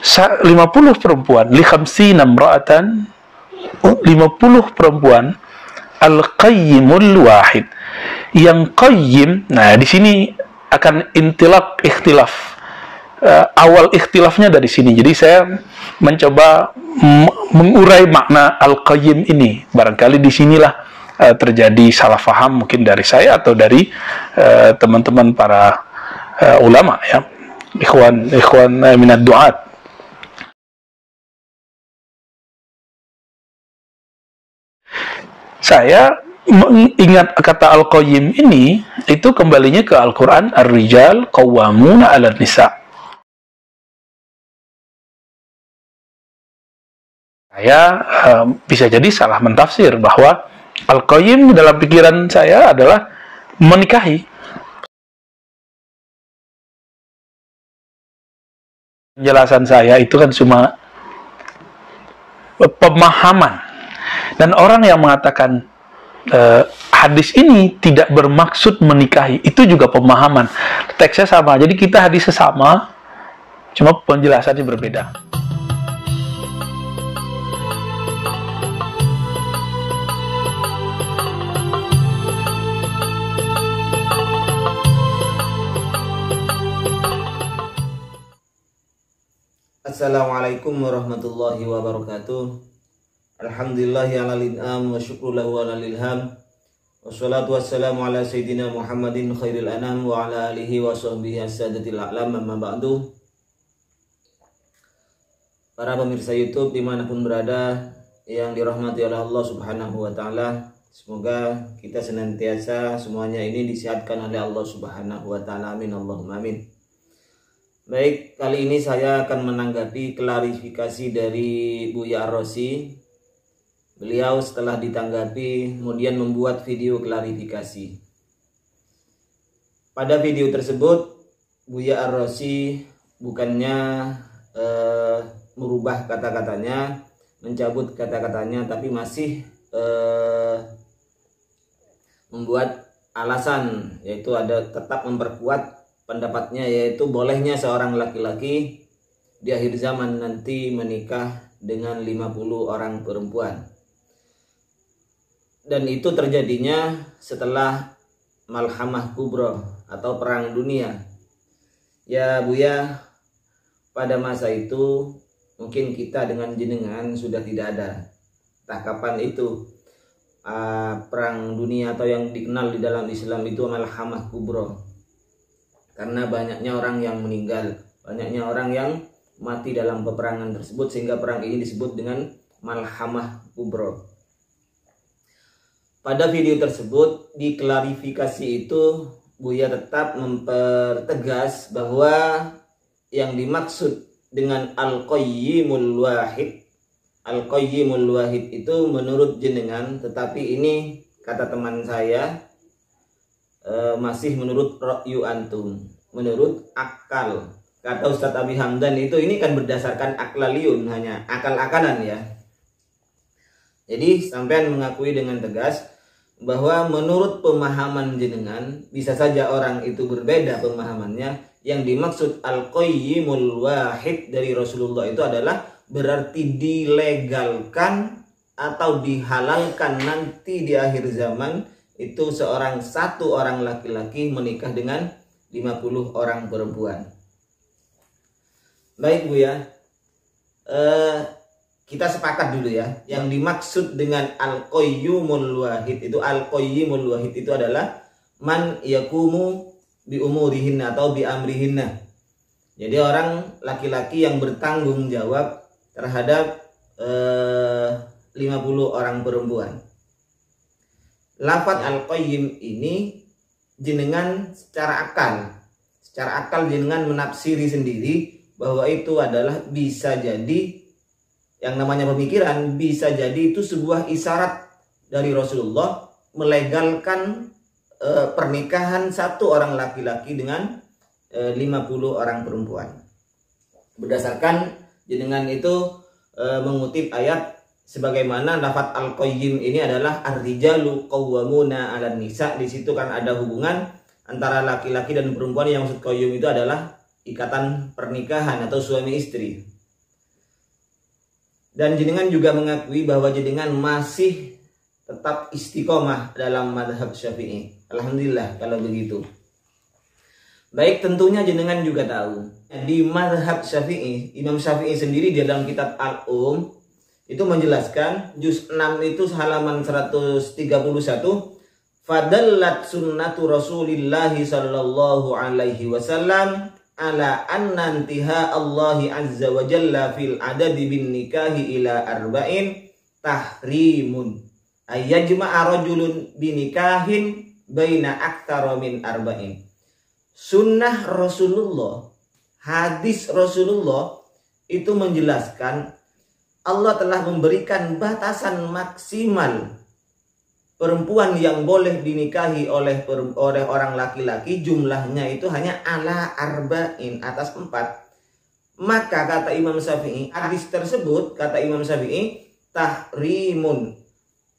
50 perempuan, li khamsina imra'atan, 50 perempuan, al-qayyimul wahid. Yang qayyim, nah di sini akan intilak ikhtilaf. Awal ikhtilafnya dari sini. Jadi saya mencoba mengurai makna al-qayyim ini. Barangkali di sinilah terjadi salah faham mungkin dari saya atau dari teman-teman para ulama ya. Ikhwan minad du'at. Saya mengingat kata al-qayyim ini itu kembalinya ke Al-Qur'an, ar-rijal qawwamuna 'alan nisa. Saya bisa jadi salah mentafsir bahwa al-qayyim dalam pikiran saya adalah menikahi. Penjelasan saya itu kan cuma pemahaman. Dan orang yang mengatakan hadis ini tidak bermaksud menikahi, itu juga pemahaman. Teksnya sama, jadi kita hadisnya sama, cuma penjelasannya berbeda. Assalamualaikum warahmatullahi wabarakatuh. Alhamdulillahi ala lin'am wa syukru lahu ala lilham. Wassalatu wassalamu ala sayyidina Muhammadin khairil anam wa ala alihi wa sahbihi as-sadatil a'lam, amma ba'du. Para pemirsa YouTube dimanapun berada yang dirahmati oleh Allah subhanahu wa ta'ala, semoga kita senantiasa semuanya ini disehatkan oleh Allah subhanahu wa ta'ala. Amin Allahumma amin. Baik, kali ini saya akan menanggapi klarifikasi dari Buya Ar-Razi. Beliau setelah ditanggapi kemudian membuat video klarifikasi. Pada video tersebut Buya Ar-Razi bukannya merubah kata-katanya, mencabut kata-katanya, tapi masih membuat alasan, yaitu ada tetap memperkuat pendapatnya, yaitu bolehnya seorang laki-laki di akhir zaman nanti menikah dengan 50 orang perempuan. Dan itu terjadinya setelah Malhamah Kubro atau Perang Dunia. Ya Buya, pada masa itu mungkin kita dengan jenengan sudah tidak ada. Entah kapan itu Perang Dunia atau yang dikenal di dalam Islam itu Malhamah Kubro. Karena banyaknya orang yang meninggal, banyaknya orang yang mati dalam peperangan tersebut, sehingga perang ini disebut dengan Malhamah Kubro. Pada video tersebut, di klarifikasi itu Buya tetap mempertegas bahwa yang dimaksud dengan Al-Qayyimul Wahid, Al-Qayyimul Wahid itu menurut jenengan, tetapi ini kata teman saya masih menurut ra'yu antum, menurut akal. Kata Ustadz Abi Hamdan itu ini kan berdasarkan aklaliyun, hanya akal-akalan ya. Jadi sampean mengakui dengan tegas bahwa menurut pemahaman jenengan, bisa saja orang itu berbeda pemahamannya. Yang dimaksud Al-Qayyimul Wahid dari Rasulullah itu adalah berarti dilegalkan atau dihalalkan nanti di akhir zaman, itu satu orang laki-laki menikah dengan 50 orang perempuan. Baik Buya, kita sepakat dulu ya. Yang dimaksud dengan Al-Qayyumul Wahid itu, Al-Qayyumul Wahid itu adalah man yakumu bi umurihinna atau bi amrihinna. Jadi orang laki-laki yang bertanggung jawab terhadap 50 orang perempuan. Lafaz Al-Qayyim ini jenengan secara akal jenengan menafsiri sendiri bahwa itu adalah bisa jadi, yang namanya pemikiran, bisa jadi itu sebuah isyarat dari Rasulullah melegalkan pernikahan satu orang laki-laki dengan 50 orang perempuan. Berdasarkan jenengan itu mengutip ayat sebagaimana lafaz Al-Qayyim ini adalah ar-rijalu qawwamuna 'alan nisa. Di situ kan ada hubungan antara laki-laki dan perempuan. Yang maksud qayyum itu adalah ikatan pernikahan atau suami istri. Dan jenengan juga mengakui bahwa jenengan masih tetap istiqomah dalam madhab Syafi'i. Alhamdulillah kalau begitu. Baik, tentunya jenengan juga tahu di madhab Syafi'i, Imam Syafi'i sendiri di dalam kitab Al-Um itu menjelaskan juz 6 itu halaman 131, fadallat sunnatu Rasulillahi sallallahu alaihi wasallam ala anna intiha Allahi azza wa jalla fil adadi bin nikahi ila arba'in tahrimun ayyajma'a rajulun binikahin baina aktsara min arba'in. Sunnah Rasulullah, hadis Rasulullah itu menjelaskan Allah telah memberikan batasan maksimal perempuan yang boleh dinikahi oleh orang laki-laki, jumlahnya itu hanya ala arba'in, atas 4. Maka kata Imam Syafi'i, hadis tersebut kata Imam Syafi'i tahrimun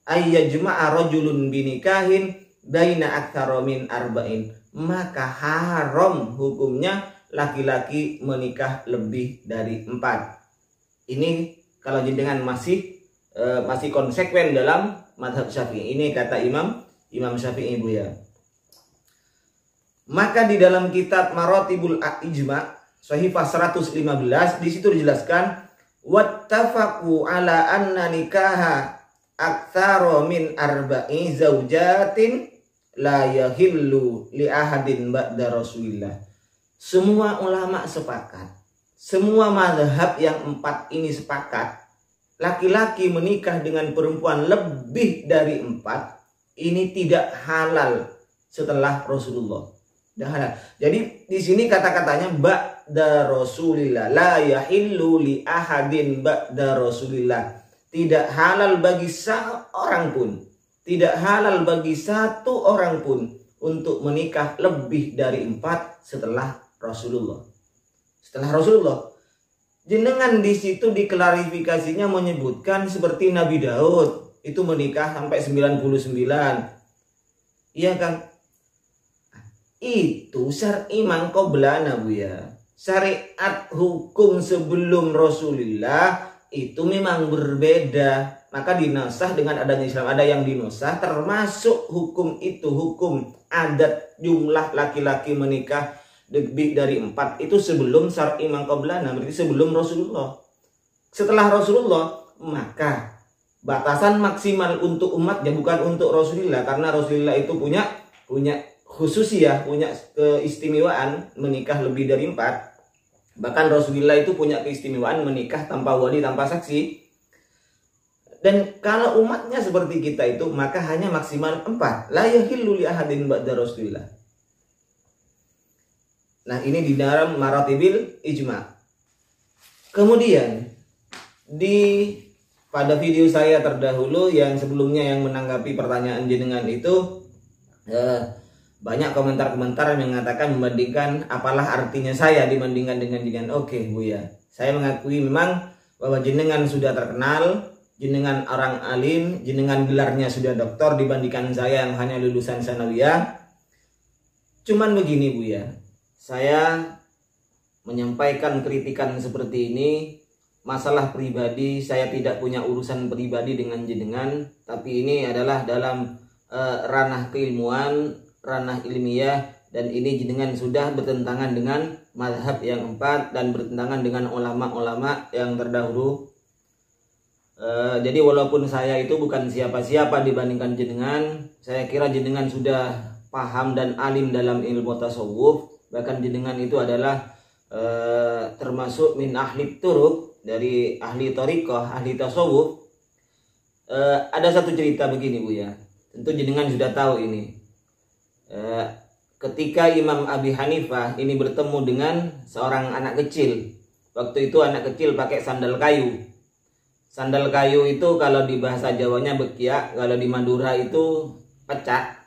ayyajma'a rajulun binikahin baina aktsara min arba'in. Maka haram hukumnya laki-laki menikah lebih dari 4. Ini kalau jenengan masih konsekuen dalam madhab Syafi'i. Ini kata Imam Syafi'i, Bu ya. Maka di dalam kitab Maratibul Ijma Sahifah 115 di situ dijelaskan wattafaqu ala anna nikaha aktsara min arba'i zaujatin la yahillu li ahadin ba'da Rasulillah. Semua ulama sepakat, semua mazhab yang 4 ini sepakat, laki-laki menikah dengan perempuan lebih dari 4 ini tidak halal setelah Rasulullah. Tidak halal. Jadi di sini kata-katanya ba'da Rasulillah, la yahillu li ahadin ba'da Rasulillah. Tidak halal bagi seorang pun, tidak halal bagi satu orang pun untuk menikah lebih dari 4 setelah Rasulullah. Setelah Rasulullah. Jenengan di situ diklarifikasinya menyebutkan seperti Nabi Daud itu menikah sampai 99. Iya kan? Itu syar'i man qoblana, Bu ya. Syariat hukum sebelum Rasulullah itu memang berbeda. Maka dinasah dengan adanya Islam. Ada yang dinasah termasuk hukum itu, hukum adat jumlah laki-laki menikah lebih dari 4 itu sebelum syar'i man qoblana, berarti sebelum Rasulullah. Setelah Rasulullah, maka batasan maksimal untuk umatnya bukan untuk Rasulullah, karena Rasulullah itu punya khususiyah, punya keistimewaan menikah lebih dari 4. Bahkan Rasulullah itu punya keistimewaan menikah tanpa wali, tanpa saksi. Dan kalau umatnya seperti kita itu, maka hanya maksimal 4. La yahillu li ahadin ba'da Rasulillah. Nah, ini di dalam Maratibil Ijma. Kemudian pada video saya terdahulu yang sebelumnya yang menanggapi pertanyaan jenengan itu banyak komentar-komentar yang mengatakan membandingkan apalah artinya saya dibandingkan dengan jenengan. Oke, Bu ya. Saya mengakui memang bahwa jenengan sudah terkenal, jenengan orang alim, jenengan gelarnya sudah doktor dibandingkan saya yang hanya lulusan sanawiyah. Cuman begini, Bu ya. Saya menyampaikan kritikan seperti ini masalah pribadi. Saya tidak punya urusan pribadi dengan jenengan, tapi ini adalah dalam ranah keilmuan, ranah ilmiah, dan ini jenengan sudah bertentangan dengan mazhab yang 4 dan bertentangan dengan ulama-ulama yang terdahulu. Jadi walaupun saya itu bukan siapa-siapa dibandingkan jenengan, saya kira jenengan sudah paham dan alim dalam ilmu tasawuf. Bahkan jenengan itu adalah termasuk min ahli turuk, dari ahli thariqah, ahli tasawuf. Ada satu cerita begini, Bu ya. Tentu jenengan sudah tahu ini. Ketika Imam Abi Hanifah ini bertemu dengan seorang anak kecil. Waktu itu anak kecil pakai sandal kayu. Sandal kayu itu kalau di bahasa Jawanya bekiak, kalau di Madura itu pecah.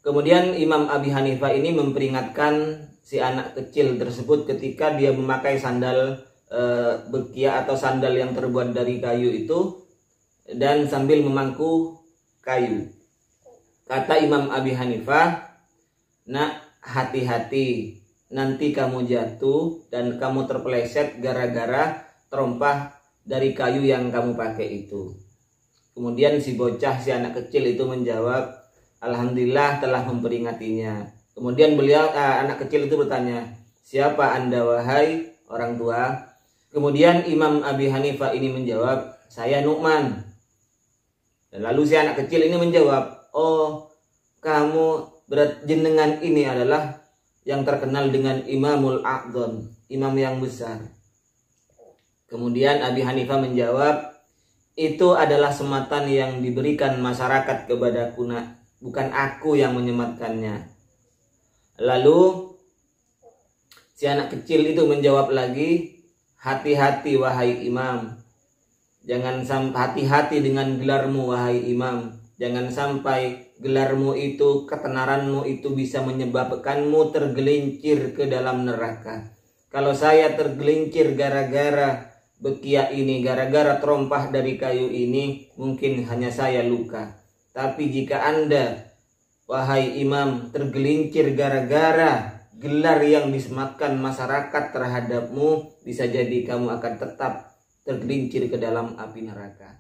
Kemudian Imam Abi Hanifah ini memperingatkan si anak kecil tersebut ketika dia memakai sandal bekia atau sandal yang terbuat dari kayu itu dan sambil memangku kayu. Kata Imam Abi Hanifah, "Nak, hati-hati, nanti kamu jatuh dan kamu terpeleset gara-gara terompah dari kayu yang kamu pakai itu. Kemudian si bocah, si anak kecil itu menjawab, alhamdulillah telah memperingatinya. Kemudian anak kecil itu bertanya, siapa Anda wahai orang tua? Kemudian Imam Abi Hanifah ini menjawab, saya Nu'man. Dan lalu si anak kecil ini menjawab, oh kamu jenengan ini adalah yang terkenal dengan Imamul A'dham, imam yang besar. Kemudian Abi Hanifah menjawab, itu adalah sematan yang diberikan masyarakat kepadaku, bukan aku yang menyematkannya. Lalu si anak kecil itu menjawab lagi, hati-hati wahai imam. Jangan sampai hati-hati dengan gelarmu wahai imam. Jangan sampai gelarmu itu, ketenaranmu itu bisa menyebabkanmu tergelincir ke dalam neraka. Kalau saya tergelincir gara-gara bekia ini, gara-gara terompah dari kayu ini, mungkin hanya saya luka. Tapi jika Anda, wahai imam, tergelincir gara-gara gelar yang disematkan masyarakat terhadapmu, bisa jadi kamu akan tetap tergelincir ke dalam api neraka.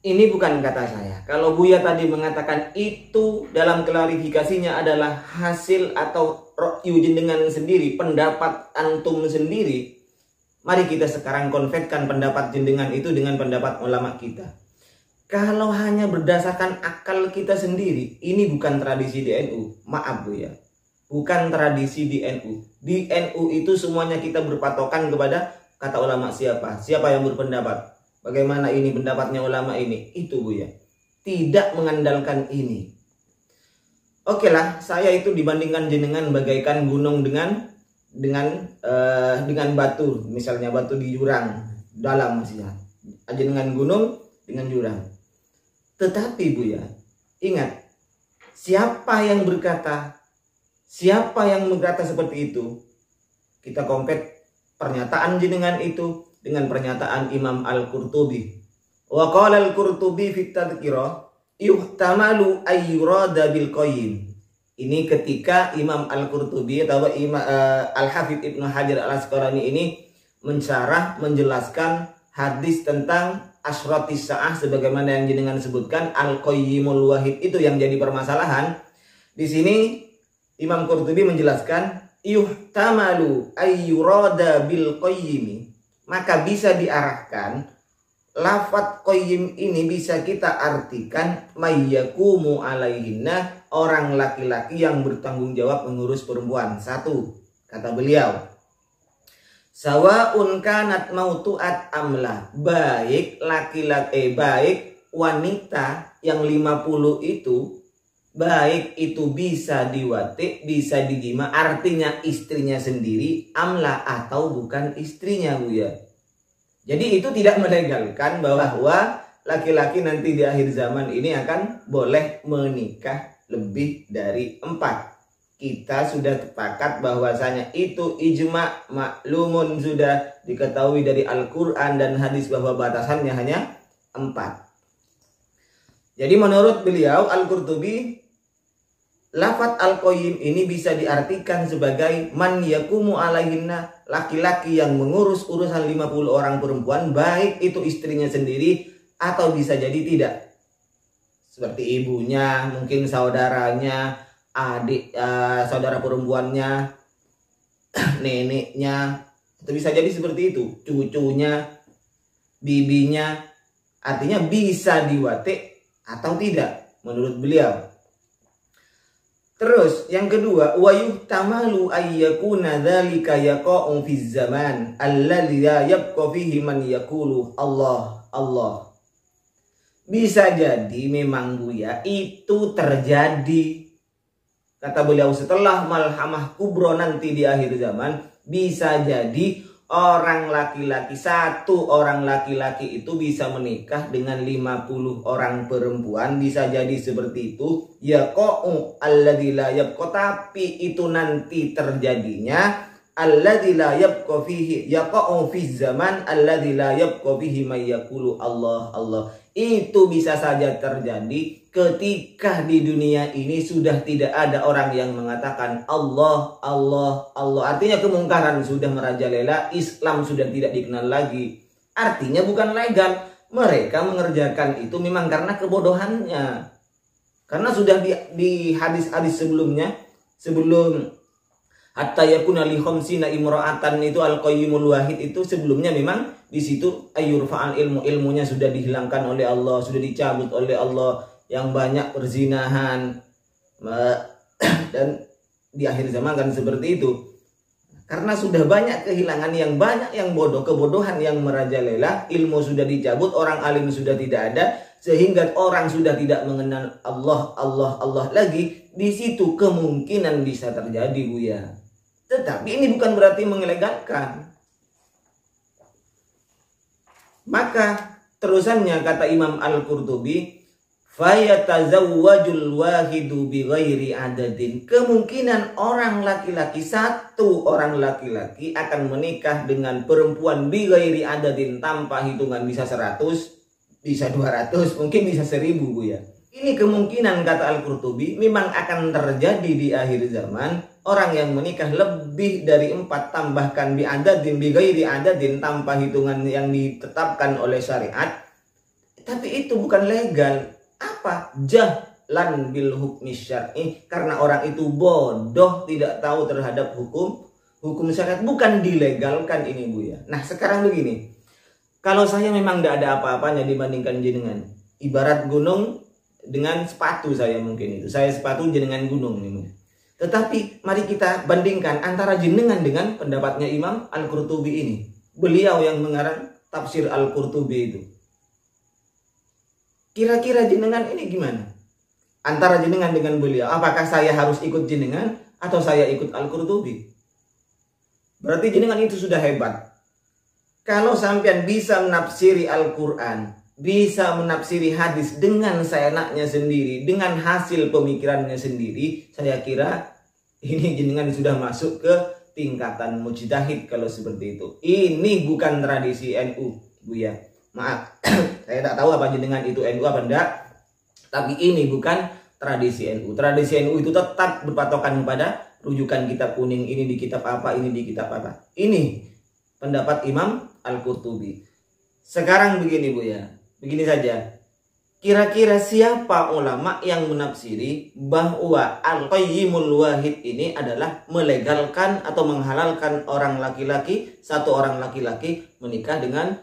Ini bukan kata saya. Kalau Buya tadi mengatakan itu dalam klarifikasinya adalah hasil atau ra'yu jenengan sendiri, pendapat antum sendiri, mari kita sekarang konvertkan pendapat jenengan itu dengan pendapat ulama kita. Kalau hanya berdasarkan akal kita sendiri, ini bukan tradisi di NU. Maaf Buya, bukan tradisi di NU. Di NU itu semuanya kita berpatokan kepada kata ulama siapa. Siapa yang berpendapat, bagaimana ini pendapatnya ulama ini, itu Buya. Tidak mengandalkan ini. Oke lah, saya itu dibandingkan jenengan bagaikan gunung dengan batu, misalnya batu di jurang dalam masih dengan gunung dengan jurang. Tetapi Buya, ingat, siapa yang berkata seperti itu, kita kompet pernyataan jenengan itu dengan pernyataan Imam Al-Qurtubi. Wa qala Al-Qurtubi fi tadhkirah yuhtamalu ayyurada bil qayyim. Ini ketika Imam Al-Qurtubi atau Al-Hafidz Ibnu Hajar Al-Asqalani ini menjelaskan hadis tentang asratis sa'ah sebagaimana yang jenengan sebutkan, Al-Qayyimul Wahid itu yang jadi permasalahan. Di sini Imam Qurtubi menjelaskan yuhtamalu ayyurada bil qayyimi, maka bisa diarahkan lafadz qayyim ini bisa kita artikan mayyakumu alaihinna, orang laki-laki yang bertanggung jawab mengurus perempuan. Satu, kata beliau, sawaun kanat mautuat amla, baik laki-laki baik wanita yang 50 itu, baik itu bisa diwatik, bisa dijima, artinya istrinya sendiri, amla atau bukan istrinya Buya. Jadi itu tidak melegalkan bahwa laki-laki nanti di akhir zaman ini akan boleh menikah lebih dari 4. Kita sudah sepakat bahwasanya itu ijma maklumun, sudah diketahui dari Al-Quran dan hadis bahwa batasannya hanya 4. Jadi menurut beliau Al-Qurtubi, lafadz al-qayyim ini bisa diartikan sebagai man yakumu alaihinna, laki-laki yang mengurus urusan 50 orang perempuan, baik itu istrinya sendiri atau bisa jadi tidak. Seperti ibunya, mungkin saudaranya, adik, saudara perempuannya, neneknya, itu bisa jadi seperti itu, cucunya, bibinya, artinya bisa diwatik atau tidak menurut beliau. Terus yang kedua, wa yuhtamalu ayyakuna dzalika yaqa'u fi zaman alladzi la yabqa fihi man yaqulu Allah Allah. Bisa jadi memang Buya itu terjadi, kata beliau, setelah malhamah kubro nanti di akhir zaman, bisa jadi orang laki-laki, satu orang laki-laki itu bisa menikah dengan 50 orang perempuan, bisa jadi seperti itu. Yaqa'u alladzi la yabqa, tapi itu nanti terjadinya alladzi la yabqa fihi, yaqa'u fi zaman alladzi la yabqa fihi may yaqulu Allah Allah. Itu bisa saja terjadi ketika di dunia ini sudah tidak ada orang yang mengatakan Allah, Allah, Allah. Artinya kemungkaran sudah merajalela, Islam sudah tidak dikenal lagi. Artinya bukan legal. Mereka mengerjakan itu memang karena kebodohannya. Karena sudah di hadis-hadis sebelumnya, sebelum hatta yakuna li khamsina imra'atan itu al-qayyimul wahid itu sebelumnya memang di situ ayyurfa'al ilmunya sudah dihilangkan oleh Allah, sudah dicabut oleh Allah, yang banyak perzinahan dan di akhir zaman kan seperti itu. Karena sudah banyak kehilangan, yang banyak yang bodoh, kebodohan yang merajalela, ilmu sudah dicabut, orang alim sudah tidak ada, sehingga orang sudah tidak mengenal Allah lagi. Di situ kemungkinan bisa terjadi, Buya. Tetapi ini bukan berarti mengelegalkan. Maka terusannya kata Imam Al-Qurtubi, fayatazawwajul wahidu bighairi adadin. Kemungkinan satu orang laki-laki akan menikah dengan perempuan bighairi adadin, tanpa hitungan, bisa 100, bisa 200, mungkin bisa 1000, Bu ya. Ini kemungkinan kata Al-Qurtubi memang akan terjadi di akhir zaman. Orang yang menikah lebih dari 4, tambahkan bi'adadin bighairi adadin, tanpa hitungan yang ditetapkan oleh syariat. Tapi itu bukan legal. Apa? Jahlan bil hukmi syar'i, karena orang itu bodoh, tidak tahu terhadap hukum syariat, bukan dilegalkan ini, Bu ya. Nah, sekarang begini. Kalau saya memang tidak ada apa-apanya dibandingkan jenengan. Ibarat gunung dengan sepatu, saya mungkin itu. Saya sepatu, jenengan gunung ini. Tetapi mari kita bandingkan antara jenengan dengan pendapatnya Imam Al-Qurtubi ini. Beliau yang mengarang tafsir Al-Qurtubi itu. Kira-kira jenengan ini gimana? Antara jenengan dengan beliau, apakah saya harus ikut jenengan atau saya ikut Al-Qurtubi? Berarti jenengan itu sudah hebat. Kalau sampean bisa menafsiri Al-Quran, bisa menafsiri hadis dengan seenaknya sendiri, dengan hasil pemikirannya sendiri, saya kira ini jenengan sudah masuk ke tingkatan mujtahid kalau seperti itu. Ini bukan tradisi NU, Bu ya. Maaf, saya tak tahu apa jenengan itu NU apa enggak, tapi ini bukan tradisi NU. Tradisi NU itu tetap berpatokan kepada rujukan kitab kuning, ini di kitab apa, ini di kitab apa. Ini pendapat Imam Al-Qurtubi. Sekarang begini, Bu ya, begini saja. Kira-kira siapa ulama yang menafsiri bahwa Al-Qayyimul Wahid ini adalah melegalkan atau menghalalkan orang laki-laki, satu orang laki-laki menikah dengan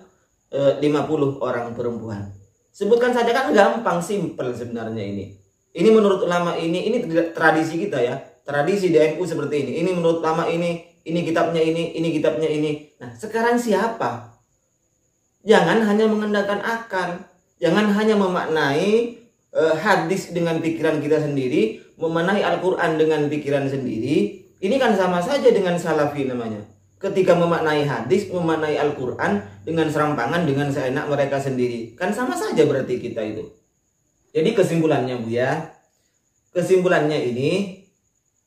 50 orang perempuan. Sebutkan saja, kan gampang, simpel sebenarnya ini. Ini menurut ulama ini tradisi kita ya. Tradisi DNU seperti ini. Ini menurut ulama ini kitabnya ini kitabnya ini. Nah, sekarang siapa? Jangan hanya mengandalkan akal. Jangan hanya memaknai hadis dengan pikiran kita sendiri, memaknai Al-Quran dengan pikiran sendiri. Ini kan sama saja dengan salafi namanya. Ketika memaknai hadis, memaknai Al-Quran dengan serampangan, dengan seenak mereka sendiri. Kan sama saja berarti kita itu. Jadi kesimpulannya, Bu ya. Kesimpulannya ini,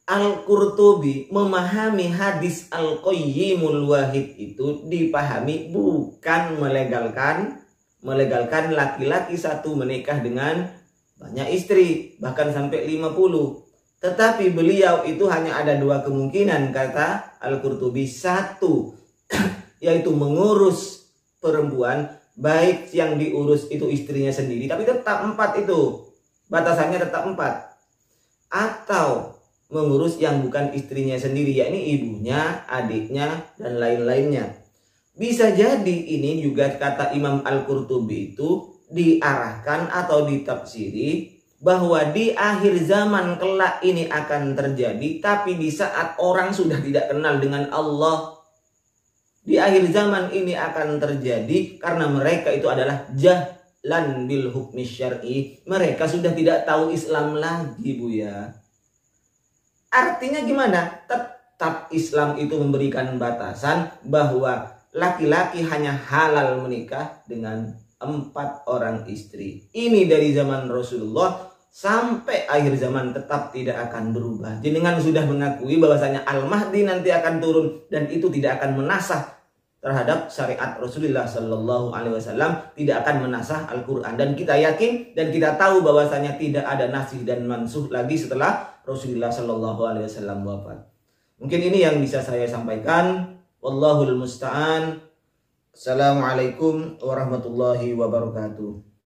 Al-Qurtubi memahami hadis Al-Qayyimul Wahid itu dipahami bukan melegalkan laki-laki satu menikah dengan banyak istri, bahkan sampai 50. Tetapi beliau itu hanya ada 2 kemungkinan, kata Al-Qurtubi. 1, yaitu mengurus perempuan, baik yang diurus itu istrinya sendiri, tapi tetap 4 itu. Batasannya tetap 4. Atau mengurus yang bukan istrinya sendiri, yakni ibunya, adiknya, dan lain-lainnya. Bisa jadi ini juga kata Imam Al-Qurtubi itu diarahkan atau ditafsiri bahwa di akhir zaman kelak ini akan terjadi, tapi di saat orang sudah tidak kenal dengan Allah. Di akhir zaman ini akan terjadi karena mereka itu adalah jahlan bil hukmi syar'i. Mereka sudah tidak tahu Islam lagi, Bu ya. Artinya gimana? Tetap Islam itu memberikan batasan bahwa laki-laki hanya halal menikah dengan 4 orang istri. Ini dari zaman Rasulullah sampai akhir zaman tetap tidak akan berubah. Jenengan sudah mengakui bahwasanya Al-Mahdi nanti akan turun dan itu tidak akan menasah terhadap syariat Rasulullah Sallallahu Alaihi Wasallam, tidak akan menasah Al-Quran. Dan kita yakin dan kita tahu bahwasanya tidak ada nasih dan mansuh lagi setelah Rasulullah Sallallahu Alaihi Wasallam wafat. Mungkin ini yang bisa saya sampaikan. Wallahul musta'an. Assalamualaikum warahmatullahi wabarakatuh.